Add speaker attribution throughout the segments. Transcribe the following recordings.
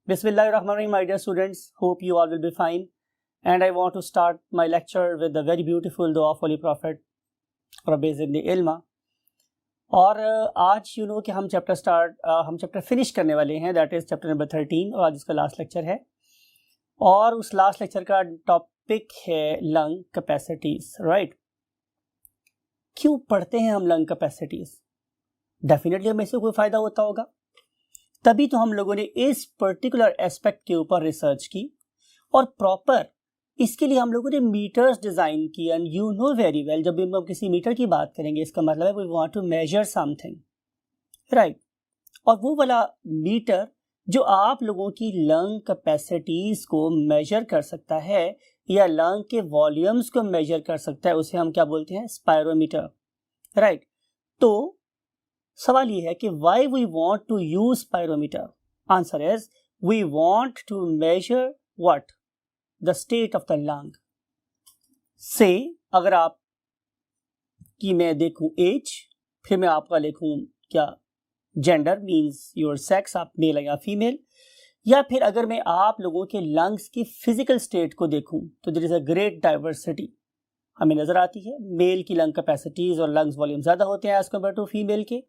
Speaker 1: Bismillahirrahmanirrahim, my dear students. Hope you all will be fine. And I want to start my lecture with the very beautiful dua of Holy Prophet Rabbi Zidni Ilma. और आज कि हम chapter finish करने वाले हैं, that is chapter number 13 और आज इसका लास्ट लेक्चर है। और उस लास्ट लेक्चर का टॉपिक है लंग कैपेसिटीज़, राइट। क्यों पढ़ते हैं हम लंग कैपेसिटीज़? डेफिनेटली हमें इससे कोई फ़ायदा होता होगा, तभी तो हम लोगों ने इस पर्टिकुलर एस्पेक्ट के ऊपर रिसर्च की और प्रॉपर इसके लिए हम लोगों ने मीटर्स डिज़ाइन किए। And you know very well, जब भी हम किसी मीटर की बात करेंगे इसका मतलब है we want to measure something, right. और वो वाला मीटर जो आप लोगों की लंग कैपेसिटीज़ को मेजर कर सकता है या लंग के वॉल्यूम्स को मेजर कर सकता है, उसे हम क्या बोलते हैं? Spirometer, right. तो सवाल ये है कि why we want to use spirometer? Answer is we want to measure what? The state of the lung. Say अगर आप कि मैं देखूं एज, फिर मैं आपका लिखूं क्या? जेंडर मीन्स योर सेक्स, आप मेल या फीमेल, या फिर अगर मैं आप लोगों के लंग्स की फिजिकल स्टेट को देखूं तो there is a great diversity हमें नजर आती है। मेल की लंग कैपेसिटीज और लंग्स वॉल्यूम ज्यादा होते हैं एज कम्पेयर टू फीमेल के,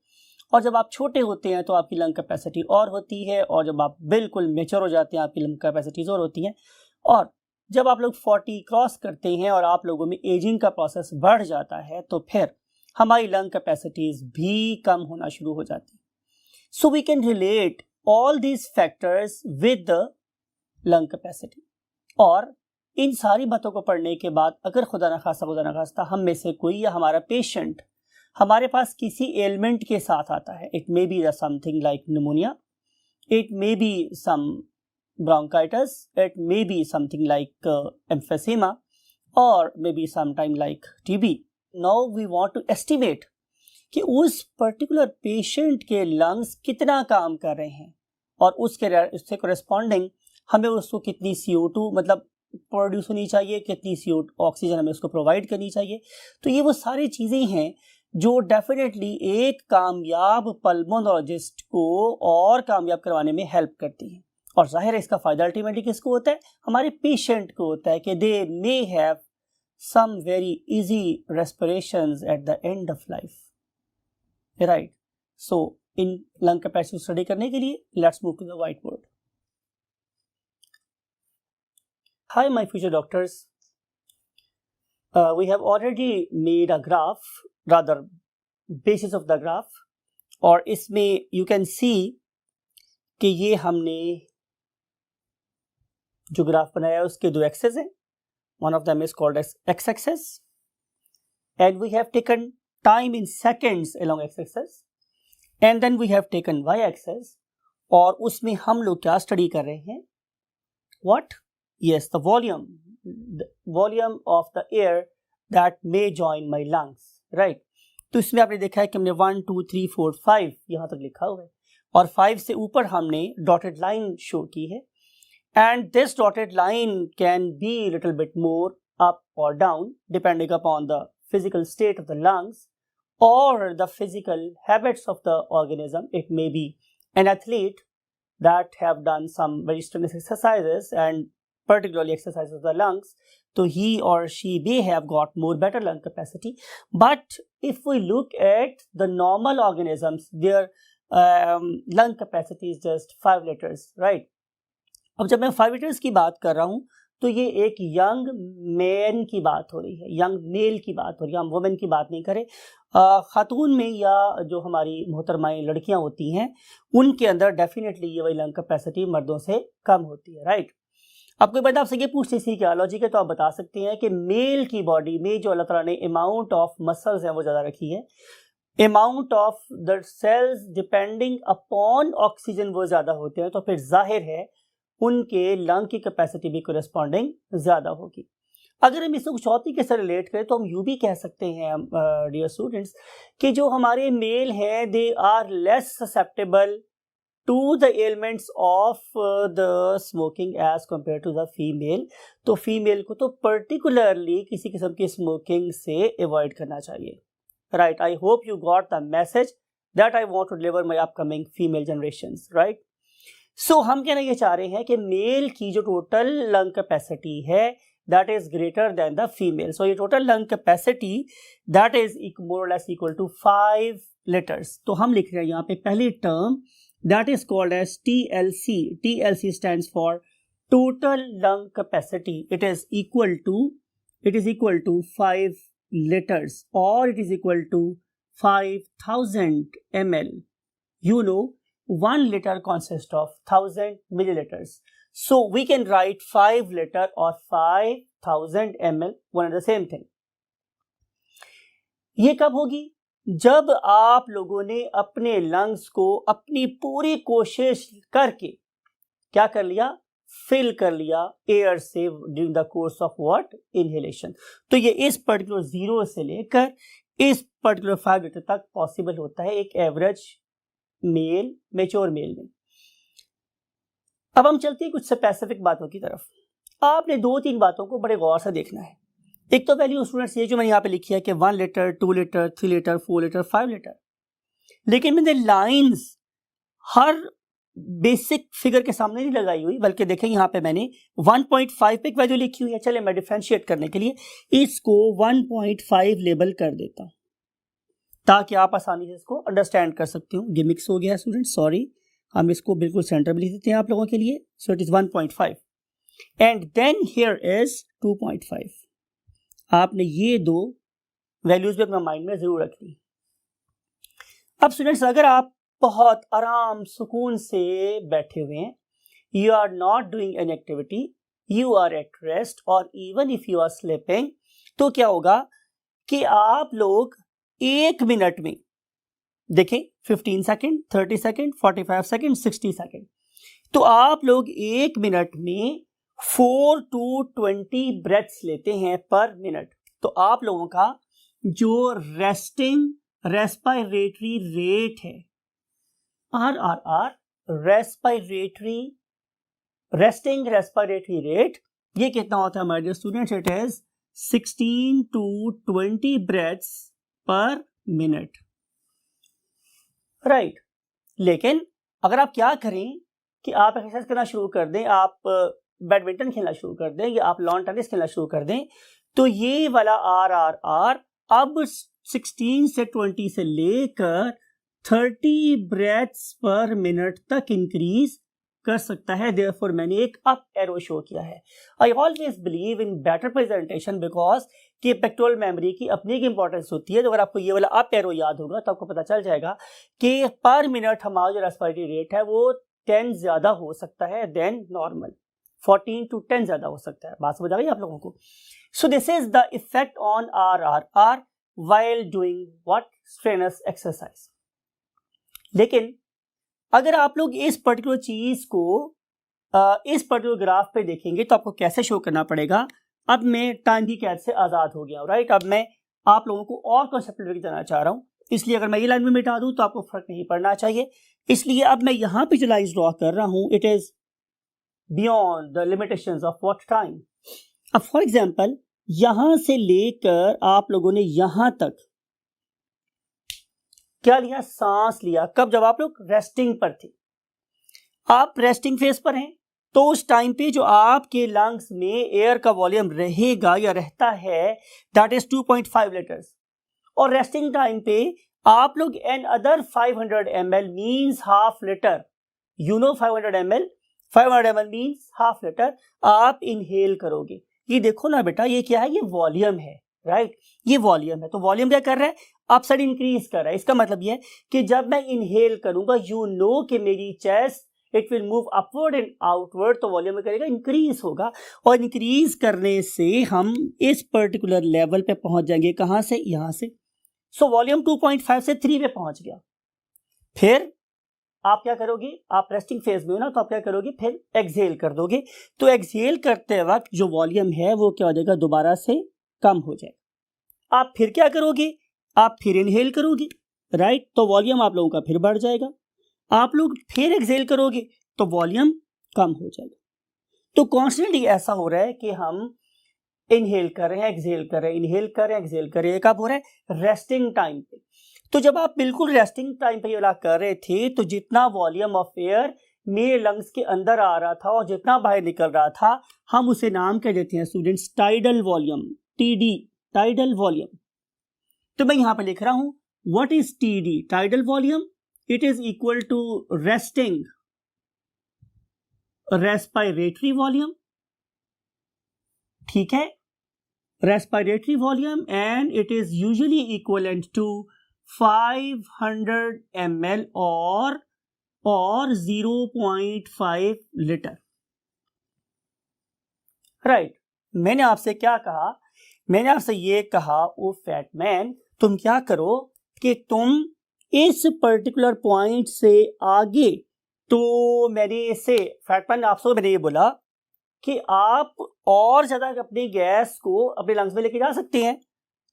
Speaker 1: और जब आप छोटे होते हैं तो आपकी लंग कैपेसिटी और होती है, और जब आप बिल्कुल मेच्योर हो जाते हैं आपकी लंग कैपेसिटीज और होती हैं। और जब आप लोग 40 क्रॉस करते हैं और आप लोगों में एजिंग का प्रोसेस बढ़ जाता है तो फिर हमारी लंग कैपेसिटीज भी कम होना शुरू हो जाती है। So we can relate all these factors with the lung capacity. और इन सारी बातों को पढ़ने के बाद अगर खुदा न खास्ता हम में से कोई या हमारा पेशेंट हमारे पास किसी एलिमेंट के साथ आता है, it may be something like pneumonia, it may be some bronchitis, it may be something like emphysema, और may be sometime like TB. Now we want to estimate कि उस पर्टिकुलर पेशेंट के लंग्स कितना काम कर रहे हैं और उससे कोरेस्पॉन्डिंग हमें उसको कितनी CO2 मतलब प्रोड्यूस होनी चाहिए, कितनी ऑक्सीजन हमें उसको प्रोवाइड करनी चाहिए। तो ये वो सारी चीज़ें हैं जो डेफिनेटली एक कामयाब पल्मोनोलॉजिस्ट को और कामयाब करवाने में हेल्प करती हैं। और जाहिर है इसका फ़ायदा अल्टीमेटली किसको होता है? हमारे पेशेंट को होता है कि they may have some very easy respirations at the end of life, right. So in lung capacity study करने के लिए let's move to the white board. Hi my future doctors, we have already made a graph, rather basis of the graph, और इसमें you can see कि ये हमने जो graph बनाया है उसके दो एक्सेस हैं। One of them is called as x-axis and we have taken time in seconds along x-axis, and then we have taken y-axis और उसमें हम लोग क्या स्टडी कर रहे हैं? What? Yes, the volume of the air that may join my lungs, right? तो इसमें आपने देखा है कि हमने 1 2 3 4 5 यहाँ तक लिखा हुआ है और 5 से ऊपर हमने डॉटेड लाइन शो की है। And this dotted line can be little bit more up और down depending upon the physical state of the lungs और the physical habits of the organism. It may be an athlete that have done some very strenuous exercises and particularly exercises of the lungs, so he or she may have got more better lung capacity. But if we look at the normal organisms, their lung capacity is just 5 liters, right? अब जब मैं 5 liters की बात कर रहा हूँ तो ये एक यंग मैन की बात हो रही है, यंग मेल की बात हो रही है, हम वुमेन की बात नहीं करें। खातून में या जो हमारी मोहतरमाएँ लड़कियां होती हैं उनके अंदर डेफिनेटली ये वही लंग कैपेसिटी मर्दों से कम होती है, राइट। अब कोई बंदा आपसे ये पूछते सी क्या लॉजिक है, तो आप बता सकते हैं कि मेल की बॉडी में जो अल्लाह ताला ने अमाउंट ऑफ मसल्स हैं वो ज़्यादा रखी है, amount of the cells depending upon oxygen वो ज़्यादा होते हैं, तो फिर जाहिर है उनके लंग की कैपेसिटी भी कोरेस्पॉन्डिंग ज़्यादा होगी। अगर हम इसको कुछ और तरीके से रिलेट करें तो हम यूँ भी कह सकते हैं डियर स्टूडेंट्स कि जो हमारे मेल हैं they are less susceptible to the elements of the smoking as compare to the female. तो फीमेल को तो पर्टिकुलरली किसी किस्म की स्मोकिंग से अवॉइड करना चाहिए, right. I hope you got the message that I want to deliver my upcoming female generations, right. So हम कहना ये चाह रहे हैं कि मेल की जो टोटल लंग कैपेसिटी है that is greater than the female. So ये total lung capacity that is more और लेस इक्वल टू 5 लीटर्स. तो हम लिख रहे हैं यहाँ पे पहली term that is called as TLC. TLC stands for total lung capacity. It is equal to 5 liters or it is equal to 5000 ml. You know 1 liter consists of 1000 milliliters. So we can write 5 liter or 5000 ml, one and the same thing. ये कब होगी? जब आप लोगों ने अपने lungs को अपनी पूरी कोशिश करके क्या कर लिया? फिल कर लिया एयर से during the course of what? Inhalation. तो ये इस पर्टिकुलर 0 से लेकर इस पर्टिकुलर 5 लीटर तक पॉसिबल होता है एक एवरेज मेल, मेच्योर मेल में. अब हम चलते हैं कुछ स्पेसिफिक बातों की तरफ. आपने 2-3 बातों को बड़े गौर से देखना है. एक तो वैल्यू स्टूडेंट्स ये जो मैंने यहाँ पे लिखी है कि 1 litre, 2 litre, 3 litre, 4 litre, 5 litre, लेकिन मैंने लाइंस हर बेसिक फिगर के सामने नहीं लगाई हुई, बल्कि देखें यहाँ पे मैंने 1.5 पे एक वैल्यू लिखी हुई है. चले मैं डिफरेंशिएट करने के लिए इसको 1.5 लेबल कर देता हूं ताकि आप आसानी से इसको अंडरस्टैंड कर सकते हो. ये मिक्स हो गया स्टूडेंट, सॉरी. हम इसको बिल्कुल सेंटर में लिख देते हैं आप लोगों के लिए. So it is 1.5 and then here is 2.5. आपने ये 2 वैल्यूज भी अपना माइंड में जरूर रखनी. अब स्टूडेंट्स अगर आप बहुत आराम सुकून से बैठे हुए हैं, you are not doing any activity, you are at rest और even if you are sleeping, तो क्या होगा कि आप लोग 1 मिनट में देखें 15 सेकेंड, 30 सेकेंड, 45 सेकेंड, 60 सेकेंड, तो आप लोग 1 मिनट में 4 to 20 ब्रेथ्स लेते हैं पर मिनट. तो आप लोगों का जो रेस्पिरेटरी रेट है RRR, रेस्टिंग रेस्पिरेटरी रेट, ये कितना होता है हमारे students? It is 16 to 20 breaths पर मिनट, राइट. लेकिन अगर आप क्या करें कि आप एक्सरसाइज करना शुरू कर दें, आप बैडमिंटन खेलना शुरू कर दें या आप लॉन टेनिस खेलना शुरू कर दें, तो ये वाला RRR अब 16 से 20 से लेकर 30 ब्रेथ्स पर मिनट तक इंक्रीज कर सकता है. देयरफॉर मैंने एक अप एरो शो किया है. I always believe in better presentation because कि पेक्टोरल मेमोरी की अपनी एक इंपॉर्टेंस होती है. तो अगर आपको ये वाला अप एरो याद होगा तो आपको पता चल जाएगा कि पर मिनट हमारा जो रेस्पिरेटरी रेट है वो 10 ज्यादा हो सकता है देन नॉर्मल. 14 to 10 ज्यादा हो सकता है. बात समझ आ गई आप लोगों को? So this is the effect on RRR while doing what? strenuous exercise. लेकिन अगर आप लोग इस पर्टिकुलर चीज को इस पर्टिकुलर ग्राफ पे देखेंगे तो आपको कैसे शो करना पड़ेगा? अब मैं टाइम की कैद से आजाद हो गया, राइट. अब मैं आप लोगों को और कॉन्सेप्ट देना चाह रहा हूं, इसलिए अगर मैं ये लाइन में मिटा दूं तो आपको फर्क नहीं पड़ना चाहिए. इसलिए अब मैं यहां पे जो लाइन ड्रॉ कर रहा हूं it is beyond the limitations of what time. अब फॉर एग्जांपल यहां से लेकर आप लोगों ने यहां तक क्या लिया? सांस लिया. कब? जब आप लोग रेस्टिंग पर थे. आप रेस्टिंग फेज पर हैं तो उस टाइम पे जो आपके लंग्स में एयर का वॉल्यूम रहेगा या रहता है दैट इज 2.5 लीटर्स. और रेस्टिंग टाइम पे आप लोग an other 500 ml means half litre. You know 500 ml means half litre आप इनहेल करोगे. ये देखो ना बेटा, ये क्या है? ये वॉल्यूम है, राइट. ये वॉल्यूम है. तो वॉल्यूम क्या कर रहा है? अपसाइड इंक्रीज कर रहा है. इसका मतलब ये है कि जब मैं इनहेल करूंगा यू नो कि मेरी chest it will move upward and outward, तो वॉल्यूम में करेगा इंक्रीज होगा. और इंक्रीज करने से हम इस पर्टिकुलर लेवल पे पहुंच जाएंगे. कहां से? यहां से. सो वॉल्यूम 2.5 से 3 पे पहुंच गया. फिर आप क्या करोगे? आप रेस्टिंग फेज में हो ना, तो आप क्या करोगे? फिर एक्सहेल कर दोगे. तो एक्सहेल करते वक्त जो वॉल्यूम है वो क्या हो जाएगा? दोबारा से कम हो जाएगा. आप फिर क्या करोगे? आप फिर इनहेल करोगे, राइट. तो वॉल्यूम आप लोगों का फिर बढ़ जाएगा. आप लोग फिर एक्सहेल करोगे तो वॉल्यूम कम हो जाएगा. तो कॉन्स्टेंटली ऐसा हो रहा है कि हम इनहेल कर रहे हैं, एक्सहेल कर रहे हैं, इनहेल कर रहे हैं, एक्सहेल कर रहे हैं. कब हो रहा है? रेस्टिंग टाइम पे. तो जब आप बिल्कुल रेस्टिंग टाइम पे ये वाला कर रहे थे तो जितना वॉल्यूम ऑफ एयर मेरे लंग्स के अंदर आ रहा था और जितना बाहर निकल रहा था, हम उसे नाम क्या देते हैं students? Tidal volume, TD, tidal volume. तो मैं यहां पर लिख रहा हूं, what is TD? Tidal volume, it is equal to resting respiratory volume, ठीक है, respiratory volume, and it is usually equivalent to 500 ml और 0.5 लीटर। राइट, मैंने आपसे क्या कहा? मैंने आपसे ये कहा, ओ फैटमैन, तुम क्या करो कि तुम इस पर्टिकुलर पॉइंट से आगे, तो मैंने इससे फैटमैन आपसे मैंने ये बोला कि आप और ज्यादा अपनी गैस को अपने लंग्स में लेके जा सकते हैं।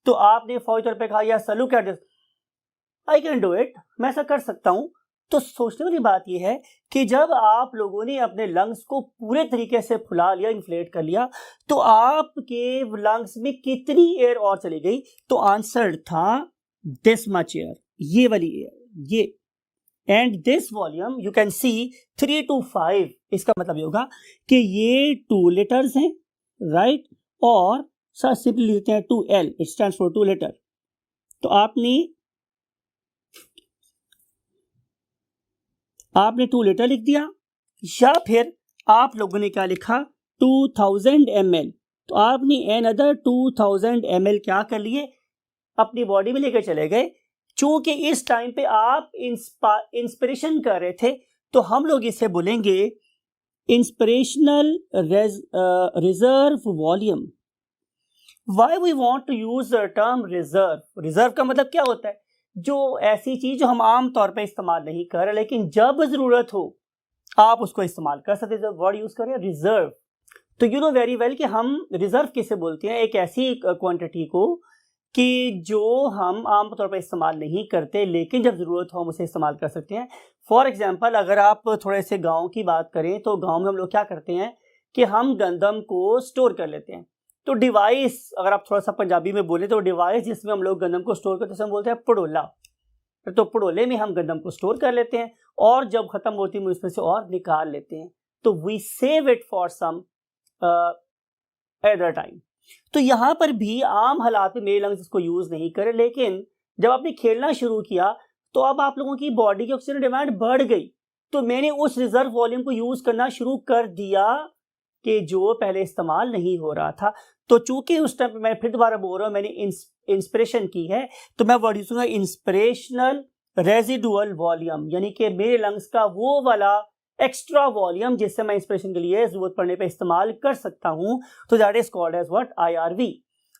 Speaker 1: तो आपने फौरी तौर पे कहा, या सलू क्या, आई कैन डू इट, मैं ऐसा कर सकता हूं। तो सोचने वाली बात यह है कि जब आप लोगों ने अपने लंग्स को पूरे तरीके से फुला लिया, इन्फ्लेट कर लिया, तो आपके लंग्स में कितनी एयर और चली गई? तो आंसर था दिस मच एयर, ये वाली एयर, ये। And this volume you can see 3 to 5, इसका मतलब ये होगा कि ये 2 लीटर्स हैं, राइट, और सर सिंपली लिखते हैं 2L, it stands for 2 litre. तो आपने 2 लीटर लिख दिया, या फिर आप लोगों ने क्या लिखा? 2000 ml। तो आपने अनदर 2000 ml क्या कर लिए? अपनी बॉडी में लेकर चले गए। चूंकि इस टाइम पे आप इंस्पिरेशन कर रहे थे, तो हम लोग इसे बोलेंगे inspirational reserve volume. Why we want to use the term reserve? Reserve का मतलब क्या होता है? जो ऐसी चीज जो हम आम तौर पे इस्तेमाल नहीं कर रहे, लेकिन जब जरूरत हो आप उसको इस्तेमाल कर सकते हैं। वर्ड यूज करें रिजर्व। तो यू नो वेरी वेल कि हम रिजर्व किसे बोलते हैं? एक ऐसी क्वांटिटी को कि जो हम आम तौर पर इस्तेमाल नहीं करते, लेकिन जब जरूरत हो हम उसे इस्तेमाल कर सकते हैं। फॉर एग्जाम्पल, अगर आप थोड़े से गाँव की बात करें, तो गाँव में हम लोग क्या करते हैं कि हम गंदम को स्टोर कर लेते हैं। तो डिवाइस, अगर आप थोड़ा सा पंजाबी में बोले, तो डिवाइस जिसमें हम लोग गंदम को स्टोर करते हैं हम बोलते हैं पड़ोला। तो पड़ोले में हम गंदम को स्टोर कर लेते हैं, और जब खत्म होती है उसमें से और निकाल लेते हैं। तो we save it for some other time. तो यहां पर भी आम हालात में मेरे लंग्स इसको यूज नहीं करे, लेकिन जब आपने खेलना शुरू किया तो अब आप लोगों की बॉडी की ऑक्सीजन डिमांड बढ़ गई, तो मैंने उस रिजर्व वॉल्यूम को यूज करना शुरू कर दिया कि जो पहले इस्तेमाल नहीं हो रहा था। तो चूंकि उस टाइम पे मैं फिर दोबारा बोल रहा हूं, मैंने इंस्पिरेशन की है, तो मैं वर्ड यूज करूंगा इंस्पिरेशनल रेजिडुअल वॉल्यूम, यानी कि मेरे लंग्स का वो वाला एक्स्ट्रा वॉल्यूम जिससे मैं इंस्पिरेशन के लिए जरूरत पड़ने पे इस्तेमाल कर सकता हूं। तो that is called as what? IRV।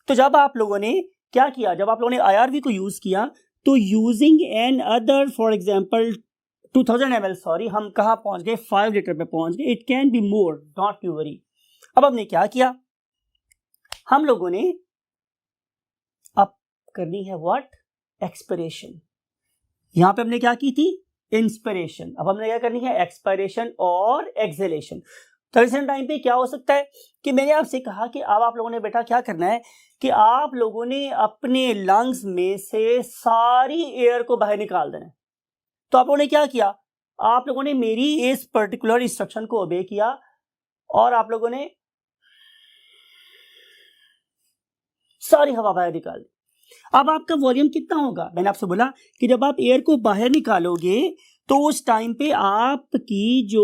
Speaker 1: तो जब आप लोगों ने क्या किया, जब आप लोगों ने IRV को यूज किया, तो using an other, for example 2000 ml, sorry, हम कहां पहुंच गए? 5 लीटर पे पहुंच गए। It can be more, don't you worry. अब हमने क्या किया? हम लोगों ने अब करनी है व्हाट? एक्सपिरेशन। यहां पे हमने क्या की थी? इंस्पिरेशन। अब हमने क्या करनी है? एक्सपायरेशन और एक्सहेलेशन। तो रिसेंट टाइम पे क्या हो सकता है कि मैंने आपसे कहा कि अब आप लोगों ने बेटा क्या करना है कि आप लोगों ने अपने लंग्स में से सारी एयर को बाहर निकाल देना है। तो आप लोगों ने क्या किया? आप लोगों ने मेरी इस पर्टिकुलर इंस्ट्रक्शन को ओबे किया, और आप लोगों ने सारी हवा बाहर निकाल दी। अब आपका वॉल्यूम कितना होगा? मैंने आपसे बोला कि जब आप एयर को बाहर निकालोगे तो उस टाइम पे आपकी जो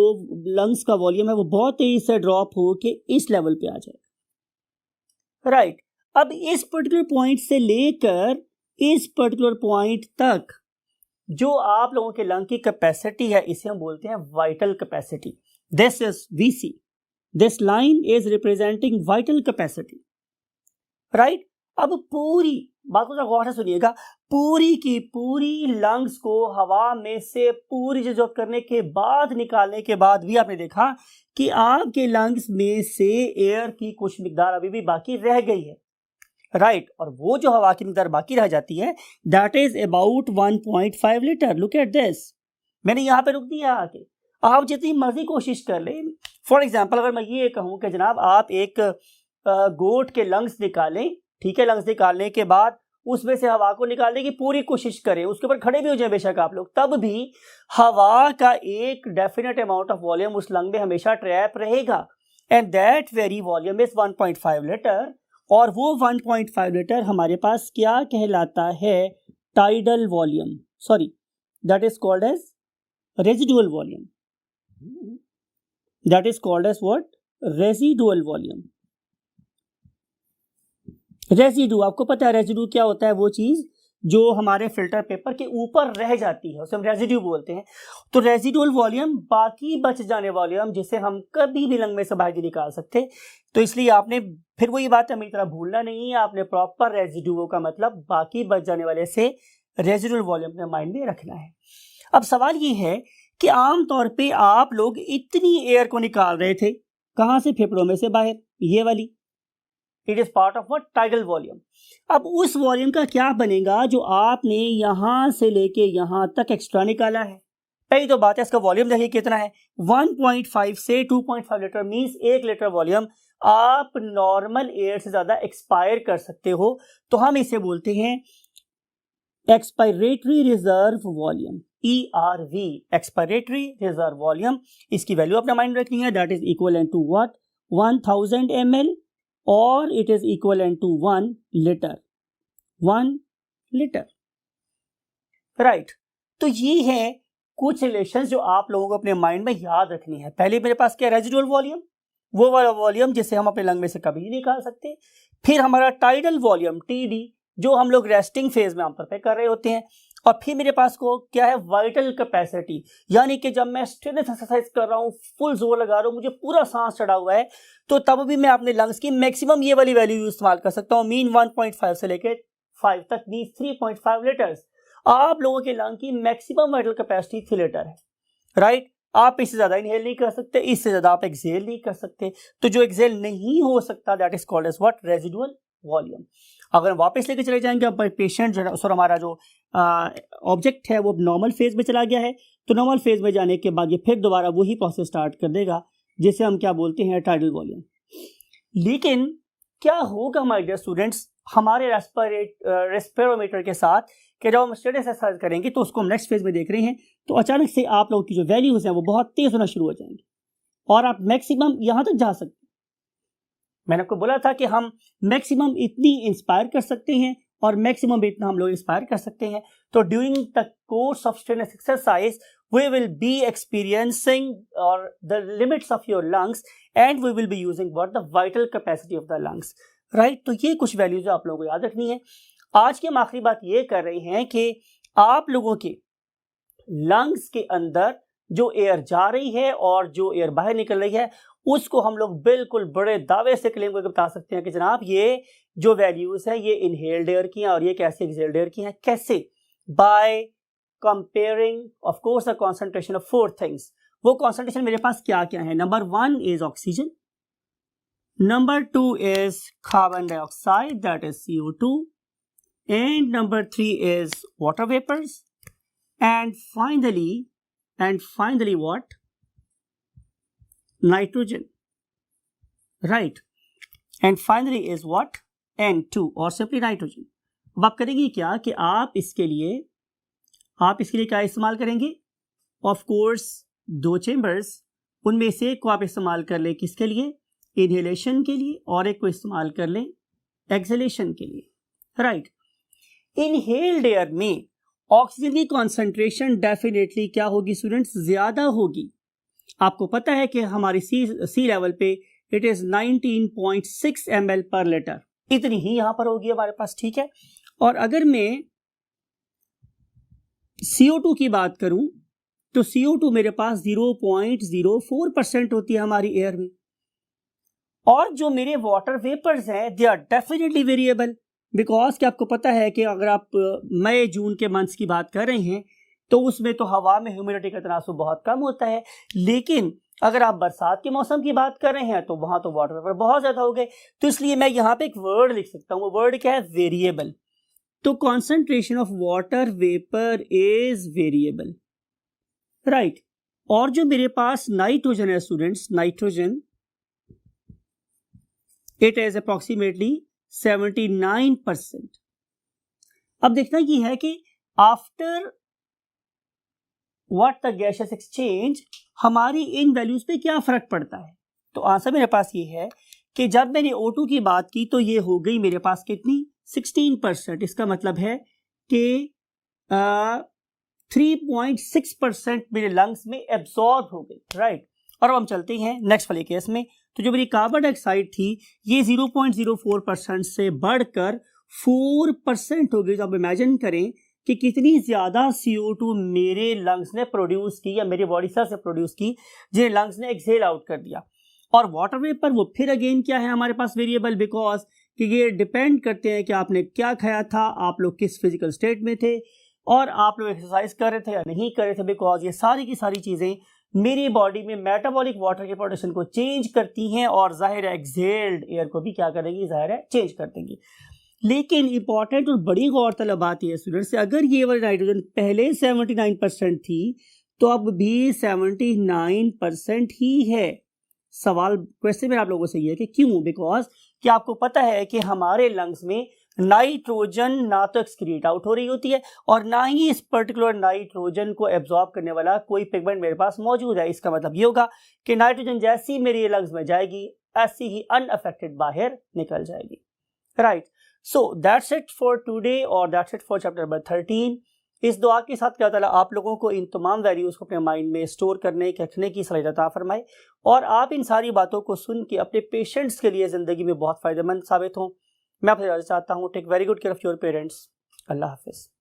Speaker 1: लंग्स का वॉल्यूम है वो बहुत तेजी से ड्रॉप हो के इस लेवल पे आ जाए। राइट, अब इस पर्टिकुलर पॉइंट से लेकर इस पर्टिकुलर पॉइंट तक जो आप लोगों के लंग की कैपेसिटी है, इसे हम बोलते हैं vital capacity. This is VC, this line is representing vital capacity. Right, अब पूरी बात को गौर से सुनिएगा, पूरी की पूरी लंग्स को हवा में से पूरी जरूरत करने के बाद, निकालने के बाद भी आपने देखा कि आपके लंग्स में से एयर की कुछ मिकदार अभी भी बाकी रह गई है। राइट, और वो जो हवा की मिकदार बाकी रह जाती है, that is about 1.5 litre. Look at this, मैंने यहां पे रुक दिया आके। आप जितनी मर्जी कोशिश कर ले, फॉर एग्जाम्पल अगर मैं ये कहूं कि जनाब आप एक गोट के लंग्स निकालें, ठीक है, लंग्स निकालने के बाद उसमें से हवा को निकालने की पूरी कोशिश करें, उसके ऊपर खड़े भी हो जाए बेशक आप लोग, तब भी हवा का एक डेफिनेट अमाउंट ऑफ वॉल्यूम उस लंग में हमेशा ट्रैप रहेगा, and that very volume is 1.5 litre, और वो 1.5 लीटर हमारे पास क्या कहलाता है, tidal volume, sorry that is called as residual volume, that is called as what, residual volume. Residue, आपको पता है रेजिडू क्या होता है, वो चीज जो हमारे फिल्टर पेपर के ऊपर रह जाती है उसे हम रेजिड्यू बोलते हैं। तो रेजिडुअल वॉल्यूम बाकी बच जाने वॉल्यूम जिसे हम कभी भी लंग में से बाहर नहीं निकाल सकते। तो इसलिए आपने फिर वही बात है मेरी तरह भूलना नहीं है, आपने प्रॉपर रेजिड्यू का मतलब बाकी बच जाने वाले से रेजिडुअल वॉल्यूम अपने माइंड में रखना है। अब सवाल ये है कि आमतौर पे आप लोग इतनी एयर को निकाल रहे थे, कहां से, फेफड़ों में से बाहर, ये वाली, it is part of what, tidal volume. अब उस वॉल्यूम का क्या बनेगा जो आपने यहां से लेके यहां तक एक्स्ट्रा निकाला है। पहली तो बात है इसका वॉल्यूम देखिए कितना है, 1.5 से 2.5 लीटर, मींस 1 लीटर वॉल्यूम आप नॉर्मल एयर से ज्यादा एक्सपायर कर सकते हो। तो हम इसे बोलते हैं expiratory reserve volume, ERV, expiratory reserve volume. इसकी वैल्यू अपना माइंड रखनी है, that is equal to what, 1000 ml, और it is equal to 1 litre, 1 litre, right. तो ये है कुछ रिलेशंस जो आप लोगों को अपने माइंड में याद रखनी है। पहले मेरे पास क्या, रेजिडुअल वॉल्यूम, वो वाला वॉल्यूम जिसे हम अपने लंग में से कभी नहीं निकाल सकते। फिर हमारा टाइडल वॉल्यूम, TD, जो हम लोग रेस्टिंग फेज में आमतौर पर कर रहे होते हैं। और फिर मेरे पास को क्या है, वाइटल कैपेसिटी, यानी कि जब मैं स्ट्रेनथ एक्सरसाइज कर रहा हूँ, फुल जोर लगा रहा हूँ, मुझे पूरा सांस चढ़ा हुआ है, तो तब भी मैं अपने लंग्स की मैक्सिमम ये वाली वैल्यू इस्तेमाल कर सकता हूँ, मीन 1.5 से लेके 5 तक, मीन 3.5 लीटर्स। आप लोगों के लंग की मैक्सिमम वाइटल कैपेसिटी 3 लीटर है, राइट। आप इससे ज्यादा इनहेल नहीं कर सकते, इससे ज्यादा आप एक्सहेल नहीं कर सकते। तो जो एक्सहेल नहीं हो सकता, that is called as what, residual volume. अगर वापस लेके चले जाएंगे, अब पेशेंट जो हमारा जो ऑब्जेक्ट है वो नॉर्मल फेज में चला गया है, तो नॉर्मल फेज में जाने के बाद ये फिर दोबारा वही प्रोसेस स्टार्ट कर देगा जिसे हम क्या बोलते हैं, टाइडल वॉल्यूम। लेकिन क्या होगा माय डियर स्टूडेंट्स हमारे रेस्पिरोमीटर के साथ, कि जब हम स्टेट एक्सरसाइज करेंगे तो उसको हम नेक्स्ट फेज में देख रहे हैं, तो अचानक से आप लोगों की जो वैल्यूज हैं वो बहुत तेज होना शुरू हो जाएंगी और आप मैक्सिमम यहां तक जा सकते हैं। मैंने आपको बोला था कि हम मैक्सिमम इतनी इंस्पायर कर सकते हैं और मैक्सिमम इतना हम लोग इंस्पायर कर सकते हैं। तो during the course of strength exercise we will be experiencing or the limits of your lungs and we will be using what, the vital capacity of the lungs, right। तो ये कुछ वैल्यूज आप लोगों को याद रखनी है। आज की हम आखिरी बात ये कर रहे हैं कि आप लोगों के लंग्स के अंदर जो एयर जा रही है और जो एयर बाहर निकल रही है उसको हम लोग बिल्कुल बड़े दावे से क्लेम करके बता सकते हैं कि जनाब ये जो वैल्यूज हैं ये इनहेल्ड एयर की हैं और ये कैसे एक्सहेल्ड एयर की हैं। कैसे? By comparing of course the concentration of 4 things। वो concentration मेरे पास क्या क्या है? Number 1 is oxygen, number 2 is carbon dioxide, that is CO2, and number 3 is water vapors, and finally what? Nitrogen, right। and finally is what? N2 or simply nitrogen। अब आप करेंगे क्या कि आप इसके लिए क्या इस्तेमाल करेंगे? ऑफ कोर्स 2 चेंबर्स, उनमें से एक को आप इस्तेमाल कर लें किसके लिए? इनहेलेशन के लिए, और एक को इस्तेमाल कर लें एक्सहेलेशन के लिए, राइट। इनहेल्ड एयर में ऑक्सीजन की कॉन्सेंट्रेशन डेफिनेटली क्या होगी स्टूडेंट्स? ज्यादा होगी। आपको पता है कि हमारी सी लेवल पे इट इज 19.6 ml पर लीटर, इतनी ही यहां पर होगी हमारे पास, ठीक है। और अगर मैं CO2 की बात करूं तो CO2 मेरे पास 0.04% होती है हमारी एयर में। और जो मेरे वाटर वेपर्स हैं they are definitely variable, because कि आपको पता है कि अगर आप मई जून के मंथ्स की बात कर रहे हैं तो उसमें तो हवा में ह्यूमिडिटी का तनासुब बहुत कम होता है, लेकिन अगर आप बरसात के मौसम की बात कर रहे हैं तो वहां तो वाटर वेपर बहुत ज्यादा हो गए। तो इसलिए मैं यहाँ पे एक वर्ड लिख सकता हूँ, वो वर्ड क्या है? वेरिएबल। तो concentration of water vapour is variable, right. और जो मेरे पास नाइट्रोजन है students, nitrogen it is approximately 79%, अब देखना ये है कि after what the gaseous exchange हमारी इन वैल्यूज पे क्या फर्क पड़ता है। तो आंसर मेरे पास ये है कि जब मैंने O2 की बात की तो ये हो गई मेरे पास कितनी 16%। इसका मतलब है कि 3.6% मेरे लंग्स में एब्जॉर्ब हो गई, राइट। और अब हम चलते हैं नेक्स्ट वाले केस में। तो जो मेरी कार्बन डाइऑक्साइड थी ये 0.04% से बढ़कर 4% हो गई। तो आप इमेजिन करें कि कितनी ज़्यादा CO2 मेरे लंग्स ने प्रोड्यूस की या मेरी बॉडी से प्रोड्यूस की, जिन्हें लंग्स ने एक्सहेल आउट कर दिया। और वाटर वेपर वो फिर अगेन क्या है हमारे पास वेरिएबल, बिकॉज कि ये डिपेंड करते हैं कि आपने क्या खाया था, आप लोग किस फिजिकल स्टेट में थे और आप लोग एक्सरसाइज कर रहे थे या नहीं कर रहे थे, बिकॉज ये सारी की सारी चीज़ें मेरी बॉडी में मेटाबॉलिक वाटर के प्रोडक्शन को चेंज करती हैं और जाहिर है एक्सहेल्ड एयर को भी क्या करेंगी, जाहिर है चेंज कर देंगी। लेकिन इंपॉर्टेंट और बड़ी गौरतलब बात यह है स्टूडेंट्स, अगर ये वाली नाइट्रोजन पहले 79% थी तो अब भी 79% ही है। सवाल क्वेश्चन में आप लोगों से ये है कि क्यों, बिकॉज कि आपको पता है कि हमारे लंग्स में नाइट्रोजन ना तो एक्सक्रीट आउट हो रही होती है और ना ही इस पर्टिकुलर नाइट्रोजन को एब्जॉर्ब करने वाला कोई पिगमेंट मेरे पास मौजूद है। इसका मतलब ये होगा कि नाइट्रोजन जैसी मेरे लंग्स में जाएगी ऐसी ही अनअफेक्टेड बाहर निकल जाएगी, right. So that's it for today और that's it for chapter number 13। इस दुआ के साथ क्या ताला आप लोगों को इन तमाम वैल्यूज़ को अपने माइंड में स्टोर करने रखने की सलाहियत अता फरमाए और आप इन सारी बातों को सुन के अपने पेशेंट्स के लिए ज़िंदगी में बहुत फ़ायदेमंद साबित हों। मैं आपसे इजाज़त चाहता हूँ। Take very good care of your parents. अल्लाह हाफ़िज़।